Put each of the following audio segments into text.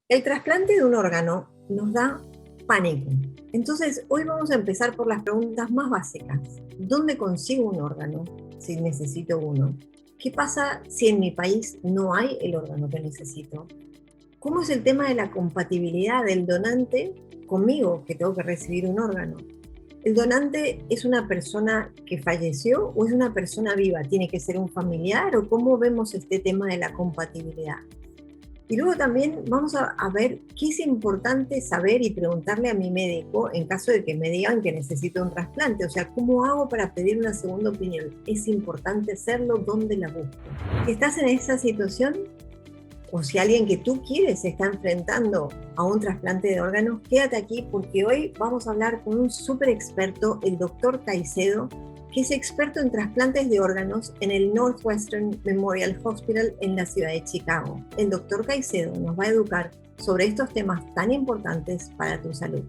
El trasplante de un órgano nos da pánico. Entonces, hoy vamos a empezar por las preguntas más básicas. ¿Dónde consigo un órgano si necesito uno? ¿Qué pasa si en mi país no hay el órgano que necesito? ¿Cómo es el tema de la compatibilidad del donante conmigo, que tengo que recibir un órgano? ¿El donante es una persona que falleció o es una persona viva? ¿Tiene que ser un familiar o cómo vemos este tema de la compatibilidad? Y luego también vamos a ver qué es importante saber y preguntarle a mi médico en caso de que me digan que necesito un trasplante. O sea, ¿cómo hago para pedir una segunda opinión? ¿Es importante hacerlo? ¿Dónde la busco? Si estás en esa situación, o si alguien que tú quieres se está enfrentando a un trasplante de órganos, quédate aquí porque hoy vamos a hablar con un súper experto, el doctor Caicedo, que es experto en trasplantes de órganos en el Northwestern Memorial Hospital en la ciudad de Chicago. El doctor Caicedo nos va a educar sobre estos temas tan importantes para tu salud.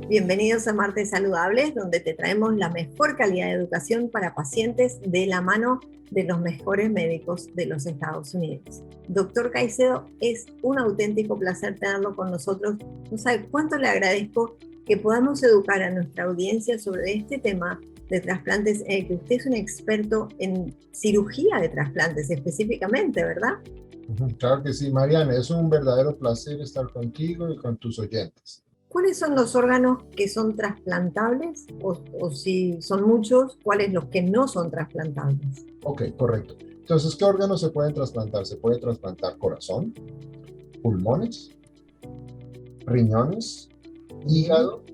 Bienvenidos a Martes Saludables, donde te traemos la mejor calidad de educación para pacientes de la mano de los mejores médicos de los Estados Unidos. Doctor Caicedo, es un auténtico placer tenerlo con nosotros. No sabe cuánto le agradezco que podamos educar a nuestra audiencia sobre este tema de trasplantes, que usted es un experto en cirugía de trasplantes específicamente, ¿verdad? Claro que sí, Mariana, es un verdadero placer estar contigo y con tus oyentes. ¿Cuáles son los órganos que son trasplantables? O si son muchos, ¿cuáles los que no son trasplantables? Ok, correcto. Entonces, ¿qué órganos se pueden trasplantar? Se puede trasplantar corazón, pulmones, riñones, hígado,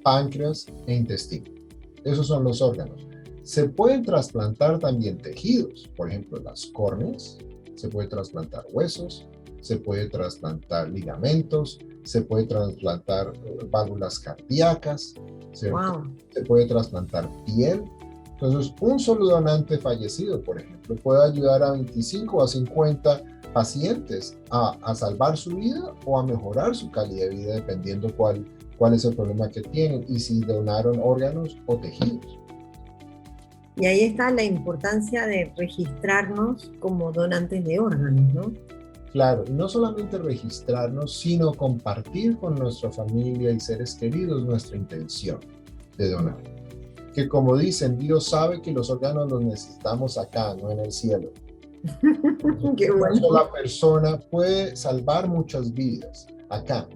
páncreas e intestino. Esos son los órganos. Se pueden trasplantar también tejidos, por ejemplo, las córneas, se puede trasplantar huesos, se puede trasplantar ligamentos, se puede trasplantar válvulas cardíacas, se puede trasplantar piel. Entonces, un solo donante fallecido, por ejemplo, puede ayudar a 25 a 50 pacientes a salvar su vida o a mejorar su calidad de vida, dependiendo cuál es el problema que tienen y si donaron órganos o tejidos. Y ahí está la importancia de registrarnos como donantes de órganos, ¿no? Claro, y no solamente registrarnos, sino compartir con nuestra familia y seres queridos nuestra intención de donar. Que como dicen, Dios sabe que los órganos los necesitamos acá, no en el cielo. Qué bueno. Una sola persona puede salvar muchas vidas acá.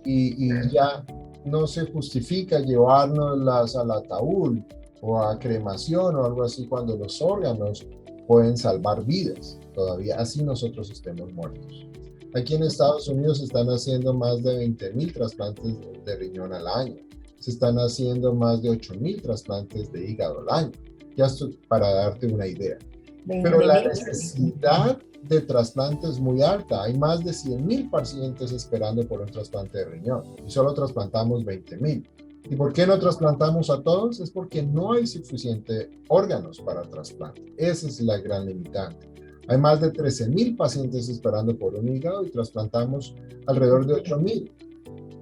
Y ya no se justifica llevárnoslas al ataúd o a cremación o algo así cuando los órganos pueden salvar vidas todavía, así nosotros estemos muertos. Aquí en Estados Unidos se están haciendo más de 20,000 trasplantes de riñón al año. Se están haciendo más de 8,000 trasplantes de hígado al año. Ya esto para darte una idea. Pero la necesidad de trasplante es muy alta. Hay más de 100,000 pacientes esperando por un trasplante de riñón y solo trasplantamos 20,000. ¿Y por qué no trasplantamos a todos? Es porque no hay suficientes órganos para trasplante. Esa es la gran limitante. Hay más de 13,000 pacientes esperando por un hígado y trasplantamos alrededor de 8,000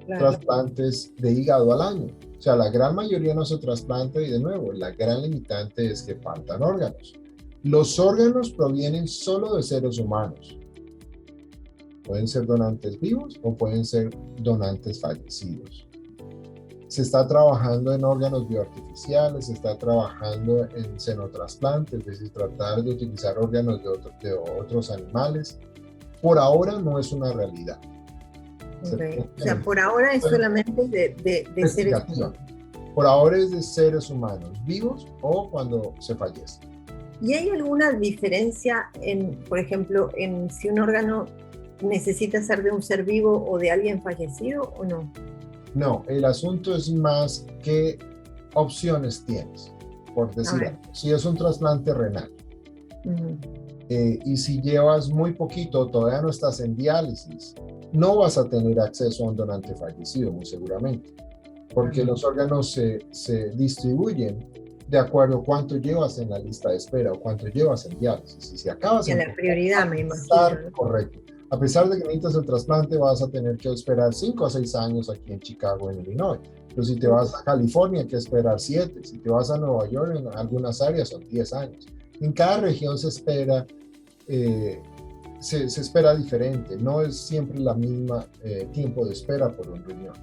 trasplantes de hígado al año. O sea, la gran mayoría no se trasplanta y de nuevo, la gran limitante es que faltan órganos. Los órganos provienen solo de seres humanos. Pueden ser donantes vivos o pueden ser donantes fallecidos. Se está trabajando en órganos bioartificiales, se está trabajando en senotrasplante, es decir, tratar de utilizar órganos de otros animales. Por ahora no es una realidad. Okay. O sea, por ahora es solamente de seres humanos. Por ahora es de seres humanos, vivos o cuando se fallece. ¿Y hay alguna diferencia por ejemplo, en si un órgano necesita ser de un ser vivo o de alguien fallecido o no? No, el asunto es más qué opciones tienes, por decir algo. Si es un trasplante renal y si llevas muy poquito, todavía no estás en diálisis, no vas a tener acceso a un donante fallecido, muy seguramente, porque los órganos se distribuyen de acuerdo a cuánto llevas en la lista de espera o cuánto llevas en diálisis. Y si acabas en la prioridad, me imagino. Correcto. A pesar de que necesitas el trasplante, vas a tener que esperar 5 a 6 años aquí en Chicago, en Illinois. Pero si te vas a California, hay que esperar 7. Si te vas a Nueva York, en algunas áreas son 10 años. En cada región se espera se espera diferente, no es siempre la misma tiempo de espera por un riñón.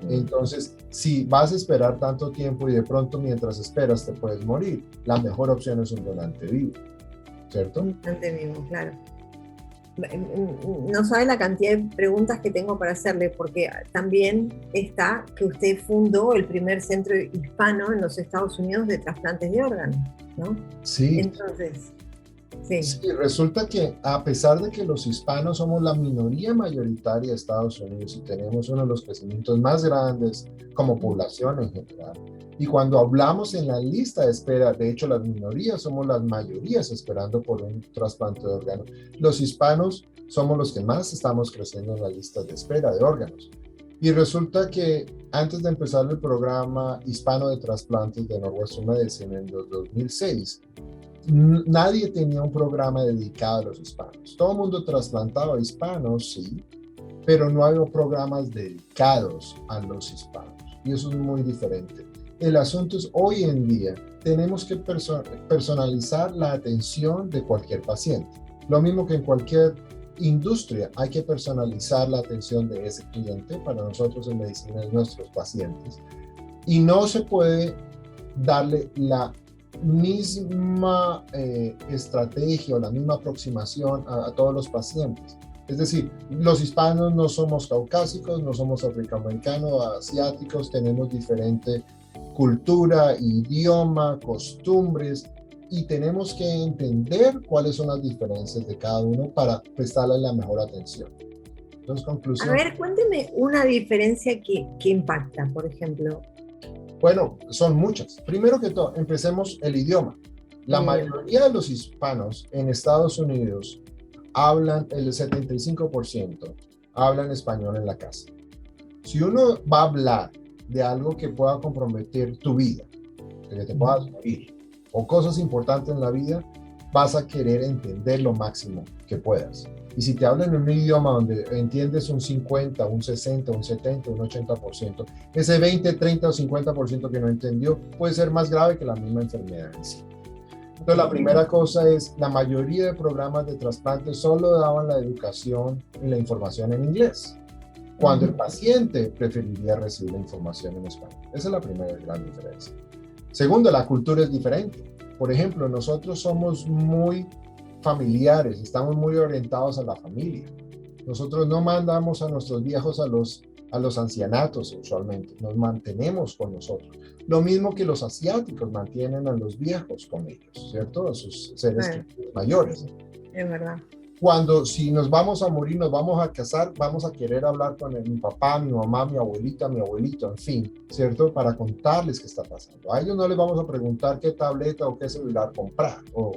Entonces, si vas a esperar tanto tiempo y de pronto mientras esperas te puedes morir, la mejor opción es un donante vivo, ¿cierto? Un donante vivo, claro. No sabe la cantidad de preguntas que tengo para hacerle, porque también está que usted fundó el primer centro hispano en los Estados Unidos de trasplantes de órganos, ¿no? Sí. Entonces, sí, resulta que a pesar de que los hispanos somos la minoría mayoritaria de Estados Unidos y tenemos uno de los crecimientos más grandes como población en general, y cuando hablamos en la lista de espera, de hecho las minorías somos las mayorías esperando por un trasplante de órganos, los hispanos somos los que más estamos creciendo en la lista de espera de órganos. Y resulta que antes de empezar el programa hispano de trasplantes de Northwestern Medicine en el 2006, nadie tenía un programa dedicado a los hispanos. Todo el mundo trasplantaba a hispanos, sí, pero no había programas dedicados a los hispanos. Y eso es muy diferente. El asunto es, hoy en día, tenemos que personalizar la atención de cualquier paciente. Lo mismo que en cualquier industria, hay que personalizar la atención de ese cliente. Para nosotros en medicina, de nuestros pacientes. Y no se puede darle la misma estrategia o la misma aproximación a todos los pacientes. Es decir, los hispanos no somos caucásicos, no somos afroamericanos, asiáticos, tenemos diferente cultura, idioma, costumbres, y tenemos que entender cuáles son las diferencias de cada uno para prestarle la mejor atención. Entonces, conclusión. A ver, cuénteme una diferencia que impacta, por ejemplo. Bueno, son muchas. Primero que todo, empecemos el idioma. La mayoría de los hispanos en Estados Unidos hablan, el 75%, hablan español en la casa. Si uno va a hablar de algo que pueda comprometer tu vida, que te puedas morir, o cosas importantes en la vida, vas a querer entender lo máximo que puedas. Y si te hablan en un idioma donde entiendes un 50, un 60, un 70, un 80%, ese 20, 30 o 50% que no entendió puede ser más grave que la misma enfermedad en sí. Entonces, la primera cosa es, la mayoría de programas de trasplante solo daban la educación y la información en inglés, cuando el paciente preferiría recibir la información en español. Esa es la primera gran diferencia. Segundo, la cultura es diferente. Por ejemplo, nosotros somos muy familiares, estamos muy orientados a la familia. Nosotros no mandamos a nuestros viejos a los ancianatos usualmente, nos mantenemos con nosotros. Lo mismo que los asiáticos mantienen a los viejos con ellos, ¿cierto? A sus seres mayores. Es verdad. Cuando si nos vamos a morir, nos vamos a casar, vamos a querer hablar con mi papá, mi mamá, mi abuelita, mi abuelito, en fin, ¿cierto? Para contarles qué está pasando. A ellos no les vamos a preguntar qué tableta o qué celular comprar o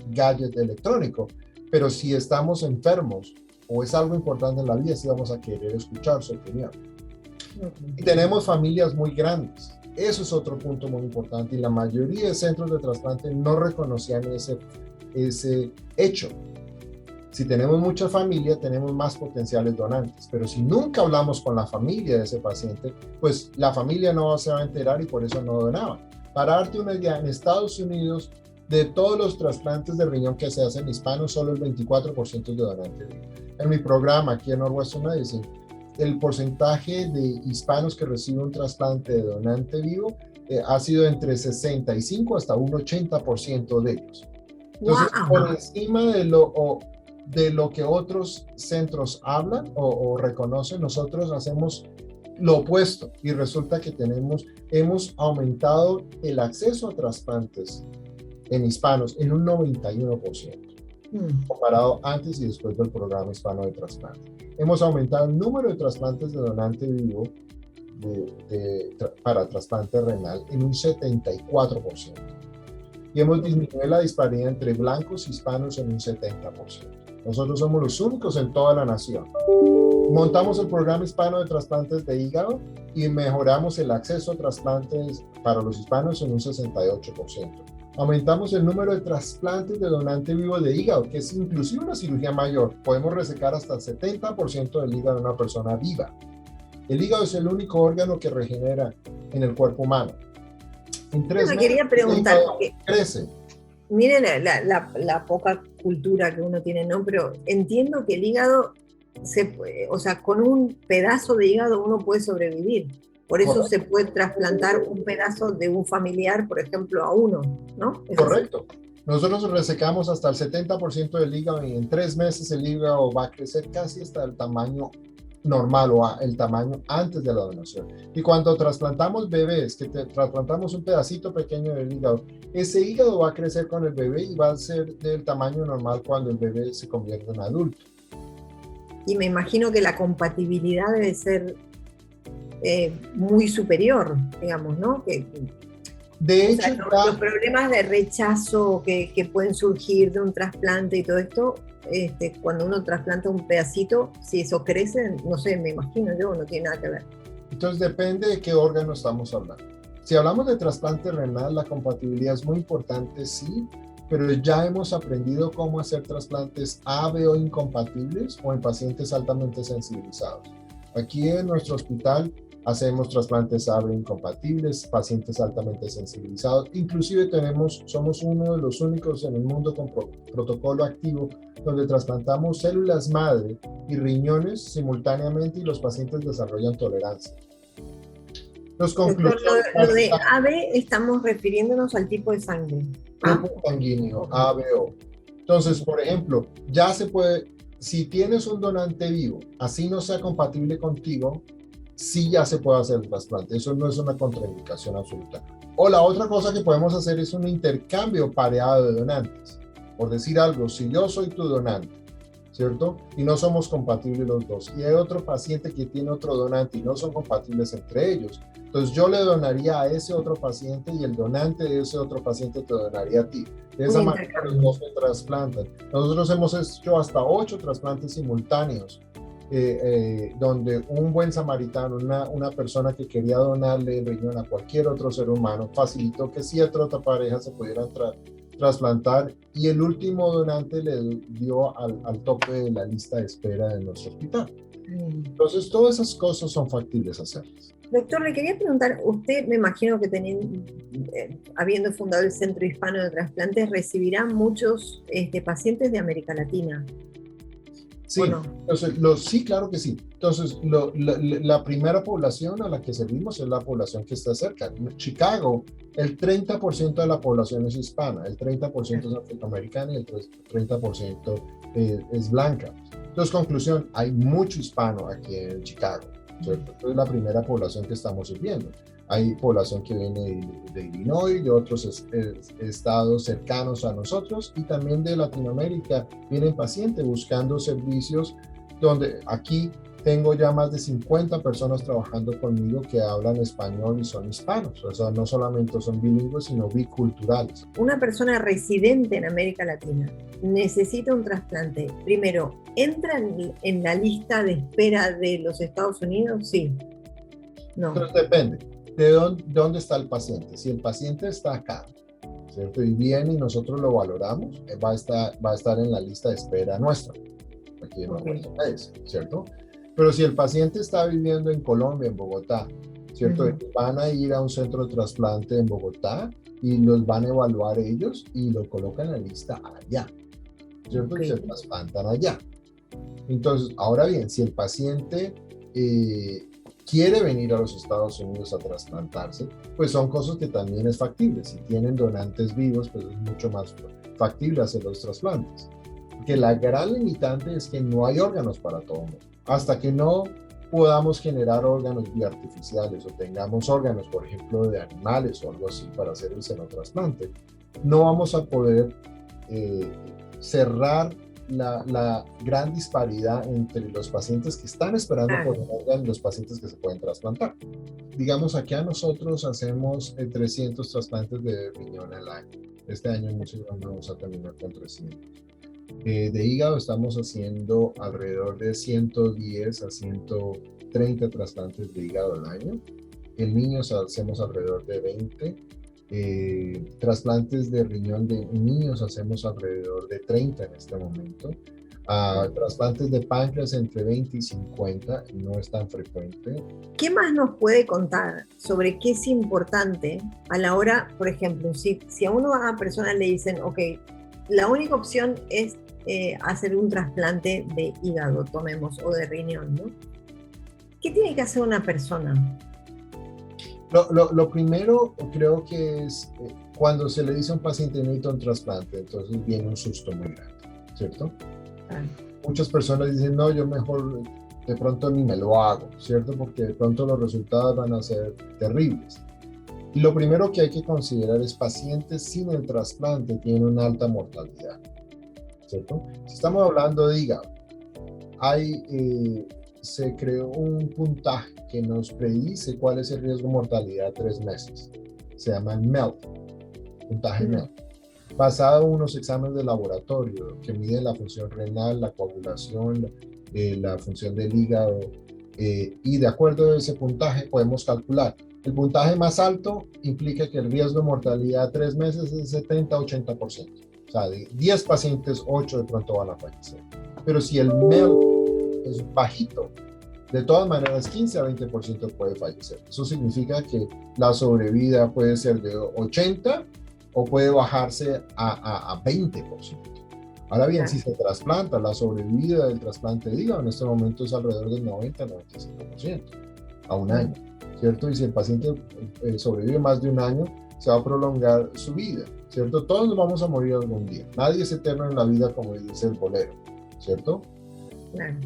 gadget electrónico, pero si estamos enfermos o es algo importante en la vida, sí vamos a querer escuchar su opinión. Y tenemos familias muy grandes. Eso es otro punto muy importante y la mayoría de centros de trasplante no reconocían ese hecho. Si tenemos mucha familia, tenemos más potenciales donantes, pero si nunca hablamos con la familia de ese paciente, pues la familia no se va a enterar y por eso no donaban. Para darte una idea, en Estados Unidos, de todos los trasplantes de riñón que se hacen hispanos, solo el 24% es de donante vivo. En mi programa aquí en Northwestern Medicine, el porcentaje de hispanos que reciben un trasplante de donante vivo ha sido entre 65 hasta un 80% de ellos. Entonces, por encima de lo que otros centros hablan o reconocen, nosotros hacemos lo opuesto y resulta que hemos aumentado el acceso a trasplantes en hispanos en un 91%, comparado antes y después del programa hispano de trasplante. Hemos aumentado el número de trasplantes de donante vivo para trasplante renal en un 74%. Y hemos disminuido la disparidad entre blancos y hispanos en un 70%. Nosotros somos los únicos en toda la nación. Montamos el programa hispano de trasplantes de hígado y mejoramos el acceso a trasplantes para los hispanos en un 68%. Aumentamos el número de trasplantes de donante vivo de hígado, que es inclusive una cirugía mayor. Podemos resecar hasta el 70% del hígado de una persona viva. El hígado es el único órgano que regenera en el cuerpo humano. En 3 meses, quería preguntar, crece. mire la poca cultura que uno tiene, ¿no? Pero entiendo que el hígado, o sea, con un pedazo de hígado uno puede sobrevivir. Por eso Correcto. se puede trasplantar un pedazo de un familiar, por ejemplo, a uno, ¿no? ¿Es Correcto. Nosotros resecamos hasta el 70% del hígado y en 3 meses el hígado va a crecer casi hasta el tamaño normal o el tamaño antes de la donación. Y cuando trasplantamos bebés, que trasplantamos un pedacito pequeño del hígado, ese hígado va a crecer con el bebé y va a ser del tamaño normal cuando el bebé se convierta en adulto. Y me imagino que la compatibilidad debe ser muy superior, digamos, ¿no? De hecho, los problemas de rechazo que pueden surgir de un trasplante y todo esto, cuando uno trasplanta un pedacito, si eso crece, no sé, me imagino yo, no tiene nada que ver. Entonces depende de qué órgano estamos hablando. Si hablamos de trasplante renal, la compatibilidad es muy importante, sí, pero ya hemos aprendido cómo hacer trasplantes ABO incompatibles o en pacientes altamente sensibilizados. Aquí en nuestro hospital hacemos trasplantes ABO incompatibles, pacientes altamente sensibilizados. Inclusive somos uno de los únicos en el mundo con protocolo activo donde trasplantamos células madre y riñones simultáneamente y los pacientes desarrollan tolerancia. Doctor, lo de AB estamos refiriéndonos al tipo de sangre. Grupo sanguíneo, ABO. Entonces, por ejemplo, ya se puede, si tienes un donante vivo, así no sea compatible contigo, sí ya se puede hacer el trasplante. Eso no es una contraindicación absoluta. O la otra cosa que podemos hacer es un intercambio pareado de donantes. Por decir algo, si yo soy tu donante, ¿cierto? Y no somos compatibles los dos. Y hay otro paciente que tiene otro donante y no son compatibles entre ellos. Entonces yo le donaría a ese otro paciente y el donante de ese otro paciente te donaría a ti. De esa manera los dos se trasplantan. Nosotros hemos hecho hasta 8 trasplantes simultáneos. Donde un buen samaritano, una persona que quería donarle el riñón a cualquier otro ser humano, facilitó que 7 otras parejas se pudieran trasplantar y el último donante le dio al tope de la lista de espera de nuestro hospital. Entonces, todas esas cosas son factibles hacerlas. Doctor, le quería preguntar, usted me imagino que habiendo fundado el Centro Hispano de Trasplantes, recibirá muchos pacientes de América Latina. Sí, bueno. Entonces, sí, claro que sí. Entonces, la primera población a la que servimos es la población que está cerca. En Chicago, el 30% de la población es hispana, el 30% es afroamericana y el 30% es blanca. Entonces, conclusión, hay mucho hispano aquí en Chicago, ¿cierto? Es la primera población que estamos sirviendo. Hay población que viene de Illinois, de otros estados cercanos a nosotros y también de Latinoamérica. Vienen pacientes buscando servicios donde aquí tengo ya más de 50 personas trabajando conmigo que hablan español y son hispanos. O sea, no solamente son bilingües, sino biculturales. Una persona residente en América Latina necesita un trasplante. Primero, ¿entra en la lista de espera de los Estados Unidos? Sí. No. Entonces depende de dónde está el paciente. Si el paciente está acá, ¿cierto? Y viene y nosotros lo valoramos, va a estar en la lista de espera nuestra, aquí en nuestro país, ¿cierto? Pero si el paciente está viviendo en Colombia, en Bogotá, ¿cierto? Van a ir a un centro de trasplante en Bogotá y los van a evaluar ellos y lo colocan en la lista allá, ¿cierto? Y se trasplantan allá. Entonces, ahora bien, si el paciente quiere venir a los Estados Unidos a trasplantarse, pues son cosas que también es factible. Si tienen donantes vivos, pues es mucho más factible hacer los trasplantes. Porque la gran limitante es que no hay órganos para todo el mundo. Hasta que no podamos generar órganos bioartificiales o tengamos órganos, por ejemplo, de animales o algo así para hacer el xenotrasplante, no vamos a poder cerrar la gran disparidad entre los pacientes que están esperando por un órgano y los pacientes que se pueden trasplantar. Digamos, aquí a nosotros hacemos 300 trasplantes de riñón al año. Este año vamos a terminar con 300. De hígado estamos haciendo alrededor de 110 a 130 trasplantes de hígado al año. En niños hacemos alrededor de 20. Trasplantes de riñón de niños hacemos alrededor de 30 en este momento. Trasplantes de páncreas entre 20 y 50, no es tan frecuente. ¿Qué más nos puede contar sobre qué es importante a la hora, por ejemplo, si a una persona le dicen, ok, la única opción es hacer un trasplante de hígado, tomemos, o de riñón, ¿no? ¿Qué tiene que hacer una persona? Lo primero creo que es cuando se le dice a un paciente necesita un trasplante, entonces viene un susto muy grande, ¿cierto? Muchas personas dicen, no, yo mejor de pronto ni me lo hago, ¿cierto? Porque de pronto los resultados van a ser terribles. Y lo primero que hay que considerar es pacientes sin el trasplante tienen una alta mortalidad, ¿cierto? Si estamos hablando de hígado, se creó un puntaje que nos predice cuál es el riesgo de mortalidad a 3 meses. Se llama MELD, puntaje MELD, basado en unos exámenes de laboratorio que miden la función renal, la coagulación, la función del hígado, y de acuerdo a ese puntaje podemos calcular. El puntaje más alto implica que el riesgo de mortalidad a 3 meses es de 70-80%. O sea, de 10 pacientes, 8 de pronto van a fallecer. Pero si el MELD es bajito, de todas maneras 15 a 20% puede fallecer. Eso significa que la sobrevida puede ser de 80 o puede bajarse a 20%. Ahora bien, si se trasplanta, la sobrevida del trasplante de hígado en este momento es alrededor del 90-95% a un año, ¿cierto? Y si el paciente sobrevive más de un año, se va a prolongar su vida, ¿cierto? Todos nos vamos a morir algún día. Nadie es eterno en la vida, como dice el bolero, ¿cierto?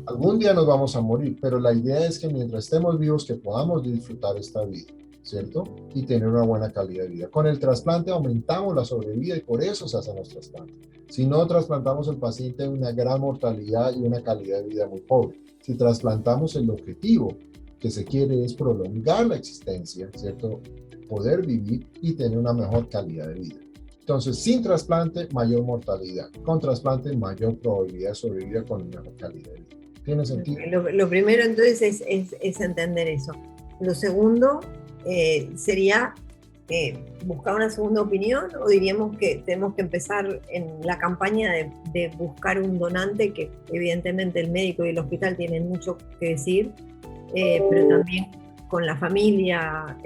Algún día nos vamos a morir, pero la idea es que mientras estemos vivos que podamos disfrutar esta vida, ¿cierto? Y tener una buena calidad de vida. Con el trasplante aumentamos la sobrevida y por eso se hacen los trasplantes. Si no trasplantamos el paciente hay una gran mortalidad y una calidad de vida muy pobre. Si trasplantamos, el objetivo que se quiere es prolongar la existencia, ¿cierto? Poder vivir y tener una mejor calidad de vida. Entonces, sin trasplante, mayor mortalidad. Con trasplante, mayor probabilidad de sobrevivir con mejor calidad de vida. ¿Tiene sentido? Lo primero, entonces, es entender eso. Lo segundo sería buscar una segunda opinión, o diríamos que tenemos que empezar en la campaña de buscar un donante, que evidentemente el médico y el hospital tienen mucho que decir, pero también con la familia.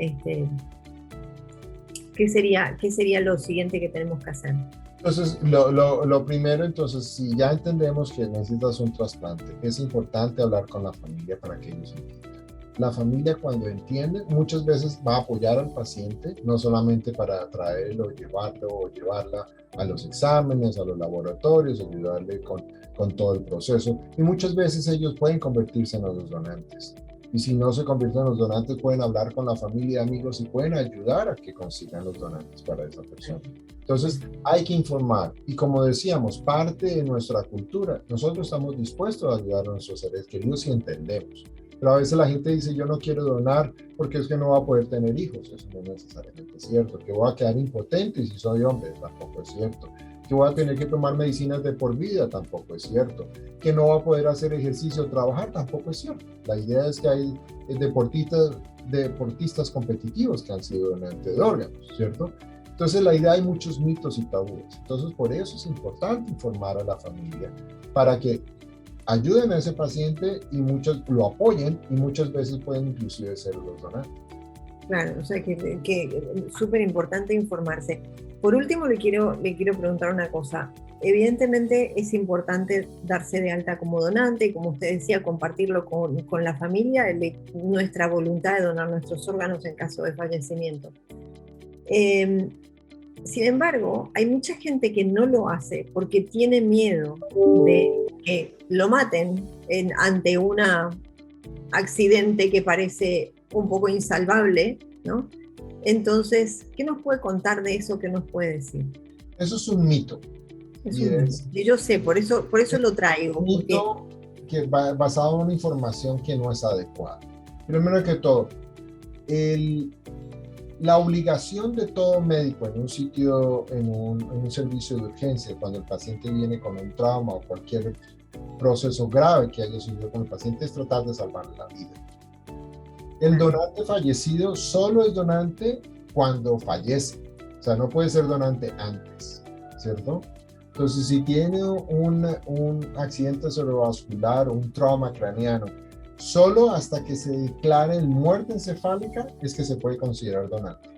¿Qué sería lo siguiente que tenemos que hacer? Entonces, lo primero, entonces, si ya entendemos que necesitas un trasplante, es importante hablar con la familia para que ellos entiendan. La familia, cuando entiende, muchas veces va a apoyar al paciente, no solamente para traerlo, llevarlo o llevarla a los exámenes, a los laboratorios, ayudarle con todo el proceso. Y muchas veces ellos pueden convertirse en los donantes. Y si no se convierten en los donantes, pueden hablar con la familia y amigos y pueden ayudar a que consigan los donantes para esa persona. Entonces, hay que informar. Y como decíamos, parte de nuestra cultura, nosotros estamos dispuestos a ayudar a nuestros seres queridos si entendemos. Pero a veces la gente dice, yo no quiero donar porque es que no va a poder tener hijos. Eso no es necesariamente cierto. Que voy a quedar impotente si soy hombre, tampoco es cierto. Que voy a tener que tomar medicinas de por vida, tampoco es cierto. Que no va a poder hacer ejercicio o trabajar, tampoco es cierto. La idea es que hay deportistas competitivos que han sido donantes de órganos, ¿cierto? Entonces la idea, hay muchos mitos y tabúes. Entonces por eso es importante informar a la familia para que ayuden a ese paciente y muchos lo apoyen y muchas veces pueden inclusive ser los donantes. Claro, o sea que es súper importante informarse. Por último, le quiero preguntar una cosa. Evidentemente es importante darse de alta como donante y, como usted decía, compartirlo con la familia, nuestra voluntad de donar nuestros órganos en caso de fallecimiento. Sin embargo, hay mucha gente que no lo hace porque tiene miedo de que lo maten ante un accidente que parece un poco insalvable, ¿no? Entonces, ¿qué nos puede contar de eso? ¿Qué nos puede decir? Eso es un mito. Y yo sé, por eso lo traigo. Un mito que va basado en una información que no es adecuada. Primero que todo, la obligación de todo médico en un sitio, en un servicio de urgencia, cuando el paciente viene con un trauma o cualquier proceso grave que haya sucedido con el paciente, es tratar de salvarle la vida. El donante fallecido solo es donante cuando fallece, o sea, no puede ser donante antes, ¿cierto? Entonces, si tiene un accidente cerebrovascular o un trauma craneano, solo hasta que se declare muerte encefálica es que se puede considerar donante.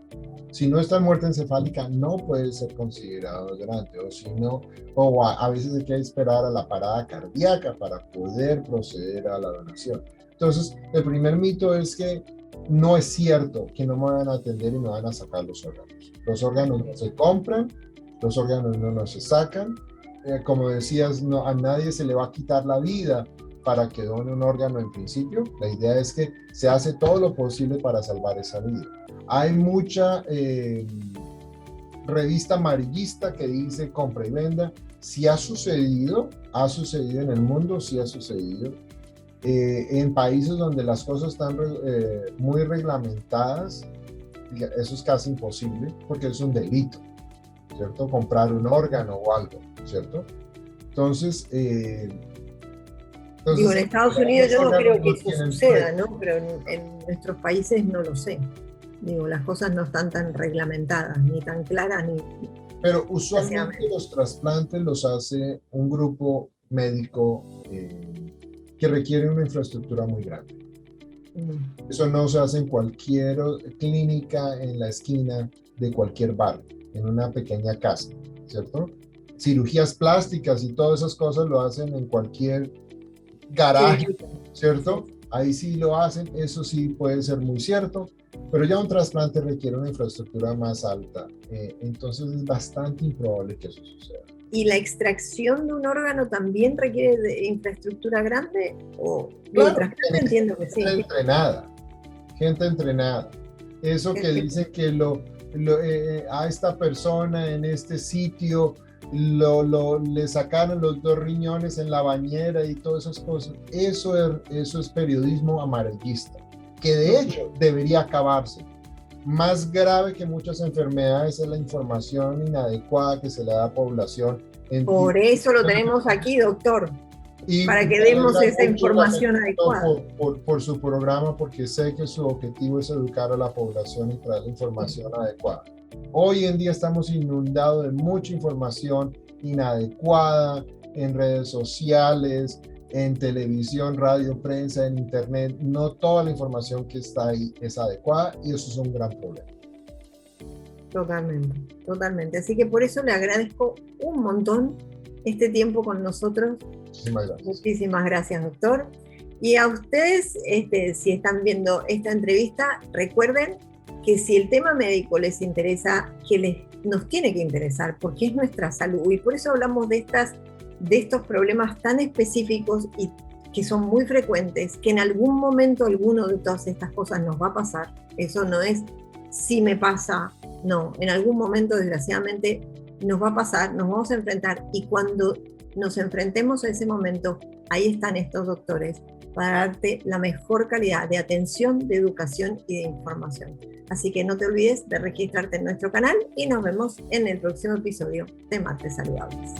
Si no está en muerte encefálica, no puede ser considerado donante, o si no, o a veces hay que esperar a la parada cardíaca para poder proceder a la donación. Entonces, el primer mito es que no es cierto que no me van a atender y me van a sacar los órganos. Los órganos no se compran, los órganos no se sacan. Como decías, no, a nadie se le va a quitar la vida para que done un órgano en principio. La idea es que se hace todo lo posible para salvar esa vida. Hay mucha revista amarillista que dice compra y venda. Sí ha sucedido en el mundo, sí ha sucedido. En países donde las cosas están muy reglamentadas, eso es casi imposible porque es un delito, ¿cierto? Comprar un órgano o algo, ¿cierto? Entonces, digo, en Estados Unidos yo no creo que eso suceda, ¿no? Pero en nuestros países no lo sé. Digo, las cosas no están tan reglamentadas, ni tan claras, ni... Pero usualmente los trasplantes los hace un grupo médico que requiere una infraestructura muy grande. Eso no se hace en cualquier clínica en la esquina de cualquier barrio, en una pequeña casa, ¿cierto? Cirugías plásticas y todas esas cosas lo hacen en cualquier garaje, ¿cierto? Ahí sí lo hacen, eso sí puede ser muy cierto, pero ya un trasplante requiere una infraestructura más alta, entonces es bastante improbable que eso suceda. ¿Y la extracción de un órgano también requiere de infraestructura grande? ¿O claro, entiendo que sí? Gente entrenada. Eso que dice que a esta persona en este sitio le sacaron los 2 riñones en la bañera y todas esas cosas. Eso es periodismo amarillista, que de hecho debería acabarse. Más grave que muchas enfermedades es la información inadecuada que se le da a la población. Por eso lo tenemos aquí, doctor, para que demos esa información adecuada. Por su programa, porque sé que su objetivo es educar a la población y traer la información adecuada. Hoy en día estamos inundados de mucha información inadecuada en redes sociales, en televisión, radio, prensa, en internet. No toda la información que está ahí es adecuada y eso es un gran problema. Totalmente. Así que por eso le agradezco un montón este tiempo con nosotros. Muchísimas gracias. Muchísimas gracias, doctor. Y a ustedes, si están viendo esta entrevista, recuerden que si el tema médico les interesa, nos tiene que interesar, porque es nuestra salud. Y por eso hablamos de estos problemas tan específicos y que son muy frecuentes, que en algún momento alguno de todas estas cosas nos va a pasar. Eso no es si me pasa, no. En algún momento, desgraciadamente, nos va a pasar, nos vamos a enfrentar. Y cuando nos enfrentemos a ese momento, ahí están estos doctores para darte la mejor calidad de atención, de educación y de información. Así que no te olvides de registrarte en nuestro canal y nos vemos en el próximo episodio de Martes Saludables.